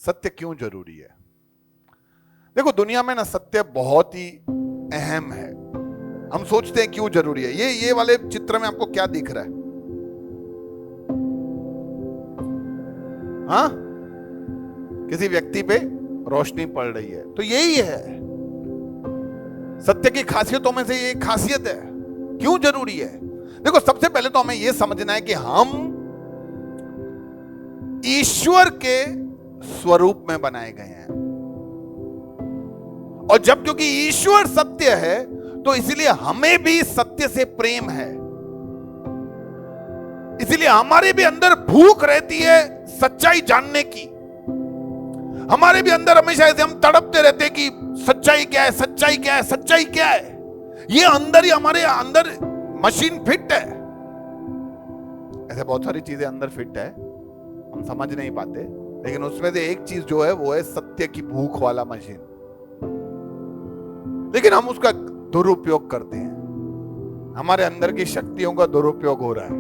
सत्य क्यों जरूरी है? देखो, दुनिया में ना सत्य बहुत ही अहम है। हम सोचते हैं क्यों जरूरी है। ये वाले चित्र में आपको क्या दिख रहा है? हाँ, किसी व्यक्ति पे रोशनी पड़ रही है, तो यही है सत्य की खासियतों में से ये खासियत है। क्यों जरूरी है? देखो, सबसे पहले तो हमें यह समझना है कि हम ईश्वर के स्वरूप में बनाए गए हैं, और जब क्योंकि ईश्वर सत्य है तो इसीलिए हमें भी सत्य से प्रेम है। इसीलिए हमारे भी अंदर भूख रहती है सच्चाई जानने की। हमारे भी अंदर हमेशा ऐसे हम तड़पते रहते हैं कि सच्चाई क्या है, सच्चाई क्या है, सच्चाई क्या है। ये अंदर ही हमारे अंदर मशीन फिट है। ऐसे बहुत सारी चीजें अंदर फिट है, हम समझ नहीं पाते, लेकिन उसमें से एक चीज जो है वो है सत्य की भूख वाला मशीन। लेकिन हम उसका दुरुपयोग करते हैं। हमारे अंदर की शक्तियों का दुरुपयोग हो रहा है।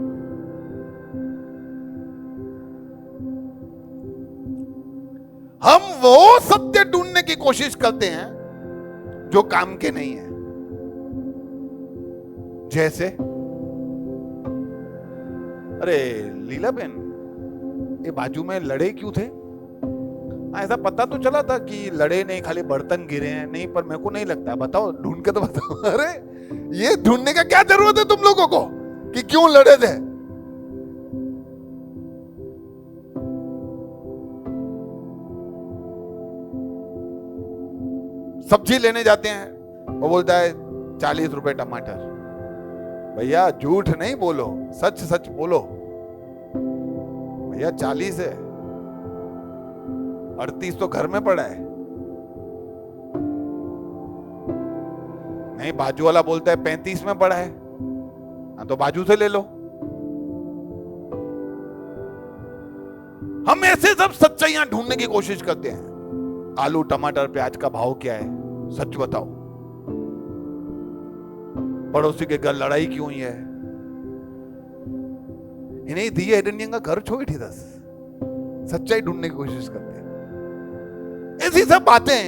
हम वो सत्य ढूंढने की कोशिश करते हैं जो काम के नहीं है। जैसे, अरे लीला बहन, ये बाजू में लड़े क्यों थे? ऐसा पता तो चला था कि लड़े नहीं, खाली बर्तन गिरे हैं। नहीं, पर मेरे को नहीं लगता। बताओ, ढूंढ के तो बताओ। अरे ये ढूंढने का क्या जरूरत है तुम लोगों को कि क्यों लड़े थे? सब्जी लेने जाते हैं, वो बोलता है 40 रुपए टमाटर। भैया झूठ नहीं बोलो, सच सच बोलो। भैया 40 है, 38 तो घर में पड़ा है। नहीं, बाजू वाला बोलता है 35 में पड़ा है। हाँ, तो बाजू से ले लो। हम ऐसे सब सच्चाइयां ढूंढने की कोशिश करते हैं। आलू टमाटर प्याज का भाव क्या है, सच बताओ। पड़ोसी के घर लड़ाई क्यों हुई है? इन्हें दिए हिरण्य का घर छोड़ थी। सच्चाई ढूंढने की कोशिश करते हैं। ऐसी सब बातें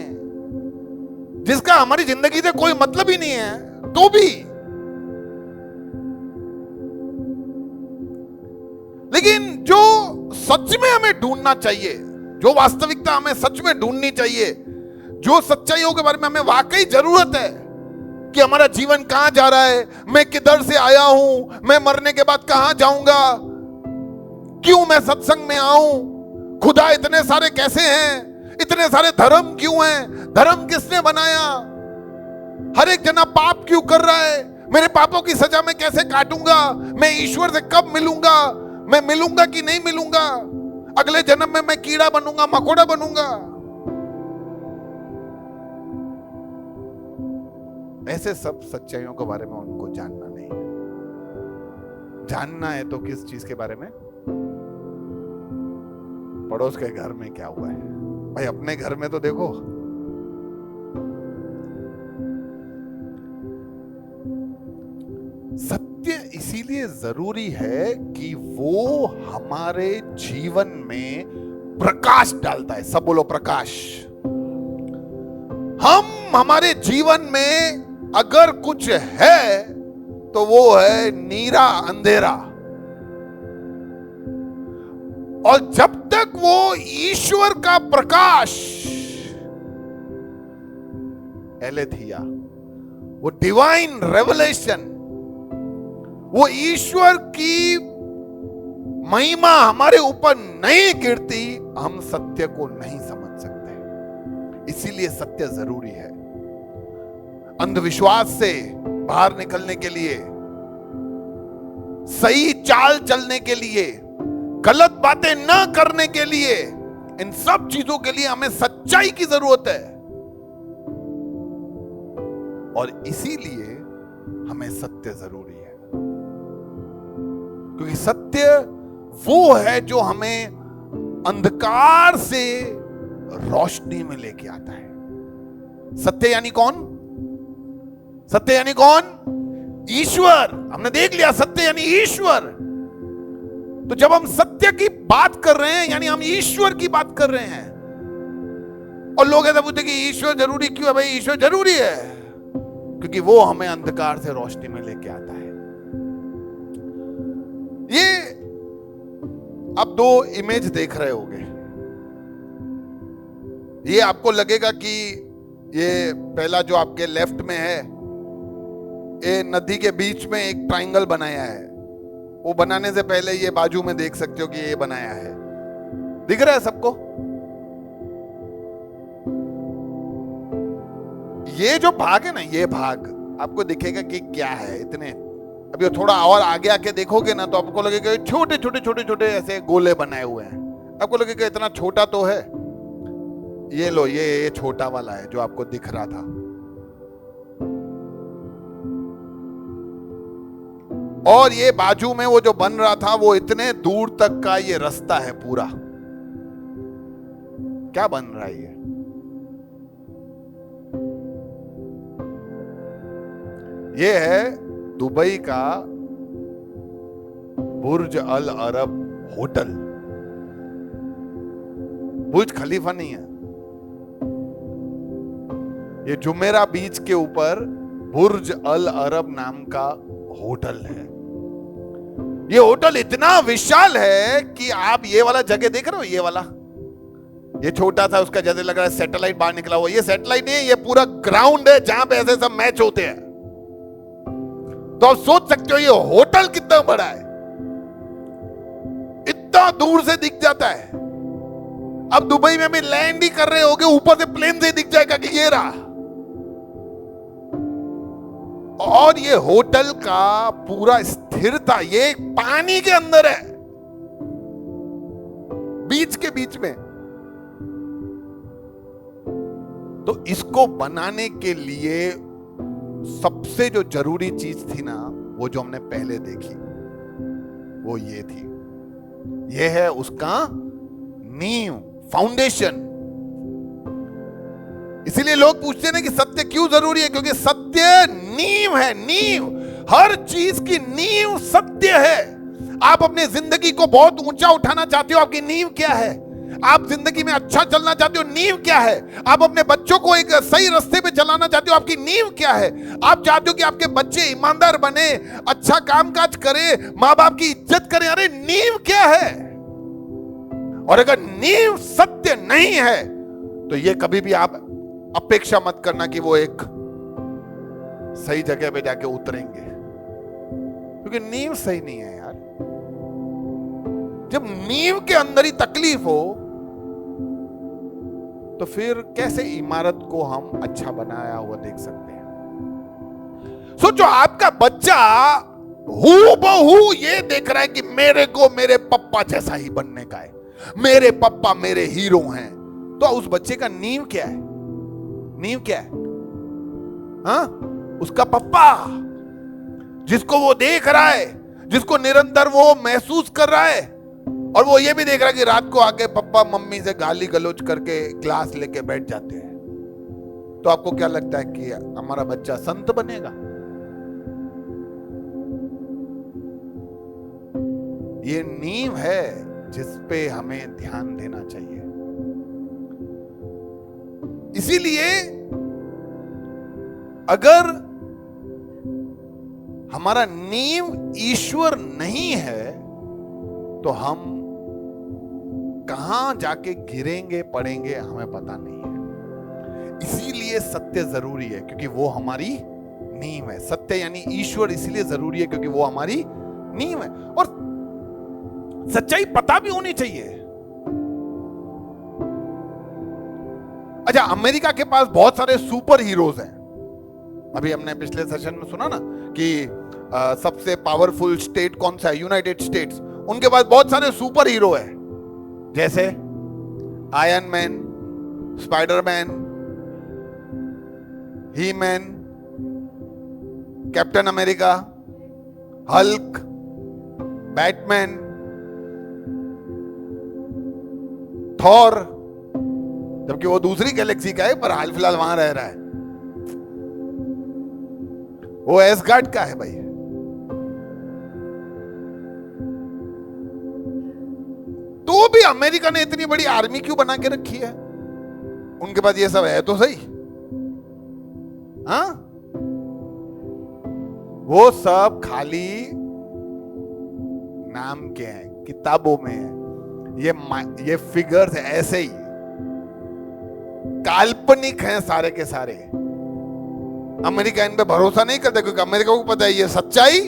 जिसका हमारी जिंदगी से कोई मतलब ही नहीं है, तो भी। लेकिन जो सच में हमें ढूंढना चाहिए, जो वास्तविकता हमें सच में ढूंढनी चाहिए, जो सच्चाइयों के बारे में हमें वाकई जरूरत है कि हमारा जीवन कहां जा रहा है, मैं किधर से आया हूं, मैं मरने के बाद कहां जाऊंगा, क्यों मैं सत्संग में आऊं, खुदा इतने सारे कैसे हैं, इतने सारे धर्म क्यों हैं, धर्म किसने बनाया, हर एक जना पाप क्यों कर रहा है, मेरे पापों की सजा मैं कैसे काटूंगा, मैं ईश्वर से कब मिलूंगा, मैं मिलूंगा कि नहीं मिलूंगा, अगले जन्म में मैं कीड़ा बनूंगा, मकोड़ा बनूंगा। ऐसे सब सच्चाइयों के बारे में उनको जानना नहीं है। जानना है तो किस चीज के बारे में? पड़ोस के घर में क्या हुआ है। भाई अपने घर में तो देखो। सत्य इसीलिए जरूरी है कि वो हमारे जीवन में प्रकाश डालता है। सब बोलो प्रकाश। हम हमारे जीवन में अगर कुछ है तो वो है नीरा अंधेरा, और जब तक वो ईश्वर का प्रकाश, एलेथिया, वो डिवाइन रेवलेशन, वो ईश्वर की महिमा हमारे ऊपर नहीं गिरती, हम सत्य को नहीं समझ सकते। इसीलिए सत्य जरूरी है। अंधविश्वास से बाहर निकलने के लिए, सही चाल चलने के लिए, गलत बातें न करने के लिए, इन सब चीजों के लिए हमें सच्चाई की जरूरत है। और इसीलिए हमें सत्य जरूरी है, क्योंकि सत्य वो है जो हमें अंधकार से रोशनी में लेके आता है। सत्य यानी कौन? सत्य यानी कौन? ईश्वर। हमने देख लिया, सत्य यानी ईश्वर। तो जब हम सत्य की बात कर रहे हैं, यानी हम ईश्वर की बात कर रहे हैं, और लोग ऐसा पूछते कि ईश्वर जरूरी क्यों है? भाई ईश्वर जरूरी है क्योंकि वो हमें अंधकार से रोशनी में लेके आता है। ये आप दो इमेज देख रहे होंगे, ये आपको लगेगा कि ये पहला जो आपके लेफ्ट में है, ये नदी के बीच में एक ट्रायंगल बनाया है। वो बनाने से पहले ये बाजू में देख सकते हो कि ये बनाया है। दिख रहा है सबको? ये जो भाग है ना, ये भाग आपको दिखेगा कि क्या है। इतने अभी थोड़ा और आगे आके देखोगे ना तो आपको लगेगा छोटे छोटे छोटे छोटे ऐसे गोले बनाए हुए हैं। आपको लगेगा इतना छोटा तो है। ये लो, ये छोटा वाला है जो आपको दिख रहा था। और ये बाजू में वो जो बन रहा था वो इतने दूर तक का ये रास्ता है पूरा। क्या बन रहा है ये है दुबई का बुर्ज अल अरब होटल। बुर्ज खलीफा नहीं है, ये जुमेरा बीच के ऊपर बुर्ज अल अरब नाम का होटल है। ये होटल इतना विशाल है कि आप ये वाला जगह देख रहे हो, ये वाला, ये छोटा था उसका जैसे लग रहा है सैटेलाइट बाहर निकला हुआ। ये सैटेलाइट नहीं है, ये पूरा ग्राउंड है जहां पे ऐसे सब मैच होते हैं। तो आप सोच सकते हो ये होटल कितना बड़ा है, इतना दूर से दिख जाता है। अब दुबई में भी लैंड ही कर रहे होगे, ऊपर से प्लेन से दिख जाएगा कि ये रहा। और ये होटल का पूरा स्थिरता, ये पानी के अंदर है, बीच के बीच में। तो इसको बनाने के लिए सबसे जो जरूरी चीज थी ना, वो जो हमने पहले देखी, वो ये थी। ये है उसका नींव, फाउंडेशन। इसीलिए लोग पूछते हैं ना कि सत्य क्यों जरूरी है, क्योंकि सत्य नींव है। नींव, हर चीज की नींव सत्य है। आप अपनी जिंदगी को बहुत ऊंचा उठाना चाहते हो, आपकी नींव क्या है? आप जिंदगी में अच्छा चलना चाहते हो, नींव क्या है? आप अपने बच्चों को एक सही रास्ते पे चलाना चाहते हो, आपकी नींव क्या है? आप चाहते हो कि आपके बच्चे ईमानदार बने, अच्छा कामकाज करें, माँ बाप की इज्जत करें। अरे नींव क्या है? और अगर नींव सत्य नहीं है तो ये कभी भी आप अपेक्षा मत करना कि वो एक सही जगह पे जाके उतरेंगे, क्योंकि नींव सही नहीं है यार। जब नींव के अंदर ही तकलीफ हो तो फिर कैसे इमारत को हम अच्छा बनाया हुआ देख सकते हैं? सोचो, आपका बच्चा हूबहू ये देख रहा है कि मेरे को मेरे पप्पा जैसा ही बनने का है, मेरे पप्पा मेरे हीरो हैं। तो उस बच्चे का नींव क्या है? नींव क्या है? हाँ, उसका पप्पा, जिसको वो देख रहा है, जिसको निरंतर वो महसूस कर रहा है। और वो ये भी देख रहा है कि रात को आके पप्पा मम्मी से गाली गलौज करके ग्लास लेके बैठ जाते हैं। तो आपको क्या लगता है कि हमारा बच्चा संत बनेगा? ये नींव है जिस पे हमें ध्यान देना चाहिए। इसीलिए अगर हमारा नींव ईश्वर नहीं है तो हम कहां जाके गिरेंगे पड़ेंगे हमें पता नहीं है। इसीलिए सत्य जरूरी है, क्योंकि वो हमारी नींव है। सत्य यानी ईश्वर इसलिए जरूरी है क्योंकि वो हमारी नींव है। और सच्चाई पता भी होनी चाहिए। अच्छा, अमेरिका के पास बहुत सारे सुपर हीरोज हैं। अभी हमने पिछले सेशन में सुना ना कि सबसे पावरफुल स्टेट कौन सा है? United States. उनके पास बहुत सारे सुपर हीरो है, जैसे Iron Man, Spiderman, He Man, Captain America, Hulk, Batman, Thor, जबकि वो दूसरी गैलेक्सी का है पर हाल फिलहाल वहां रह रहा है। वो एसगार्ड का है भाई। तो भी अमेरिका ने इतनी बड़ी आर्मी क्यों बना के रखी है? उनके पास ये सब है तो सही। हाँ, वो सब खाली नाम के हैं, किताबों में है। ये फिगर्स ऐसे ही काल्पनिक हैं सारे के सारे। अमेरिका इन पे भरोसा नहीं करता, क्योंकि अमेरिका को पता है ये सच्चाई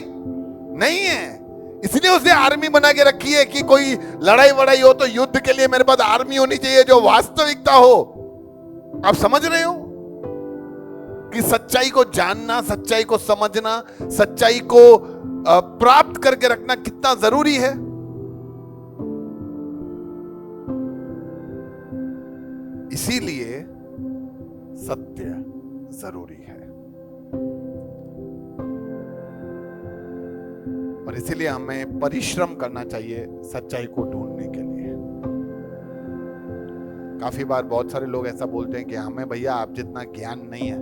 नहीं है। इसलिए उसने आर्मी बना के रखी है कि कोई लड़ाई वड़ाई हो तो युद्ध के लिए मेरे पास आर्मी होनी चाहिए जो वास्तविकता हो। आप समझ रहे हो कि सच्चाई को जानना, सच्चाई को समझना, सच्चाई को प्राप्त करके रखना कितना जरूरी है। इसीलिए सत्य जरूरी है, और इसीलिए हमें परिश्रम करना चाहिए सच्चाई को ढूंढने के लिए। काफी बार बहुत सारे लोग ऐसा बोलते हैं कि हमें भैया आप जितना ज्ञान नहीं है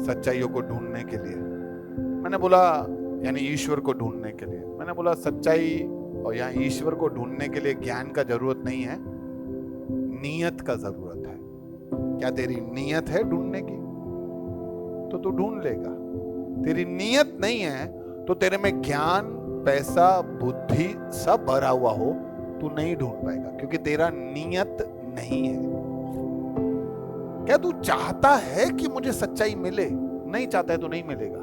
सच्चाइयों को ढूंढने के लिए। मैंने बोला, यानी ईश्वर को ढूंढने के लिए। मैंने बोला सच्चाई और यहाँ ईश्वर को ढूंढने के लिए ज्ञान का जरूरत नहीं है, नीयत का जरूरत है। क्या तेरी नीयत है ढूंढने की तो तू ढूंढ लेगा। तेरी नीयत नहीं है तो तेरे में ज्ञान, पैसा, बुद्धि सब भरा हुआ हो, तू नहीं ढूंढ पाएगा, क्योंकि तेरा नीयत नहीं है। क्या तू चाहता है कि मुझे सच्चाई मिले? नहीं चाहता है तो नहीं मिलेगा।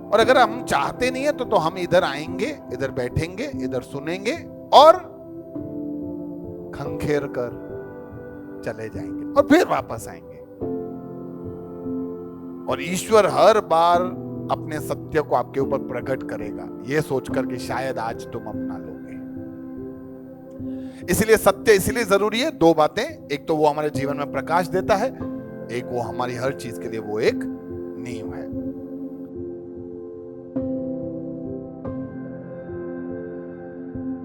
और अगर हम चाहते नहीं है तो हम इधर आएंगे, इधर बैठेंगे, इधर सुनेंगे और खंखेर कर चले जाएंगे और फिर वापस आएंगे। और ईश्वर हर बार अपने सत्य को आपके ऊपर प्रकट करेगा, यह सोचकर कि शायद आज तुम अपना लोगे। इसलिए सत्य इसलिए जरूरी है। दो बातें, एक तो वो हमारे जीवन में प्रकाश देता है, एक वो हमारी हर चीज के लिए वो एक नींव है।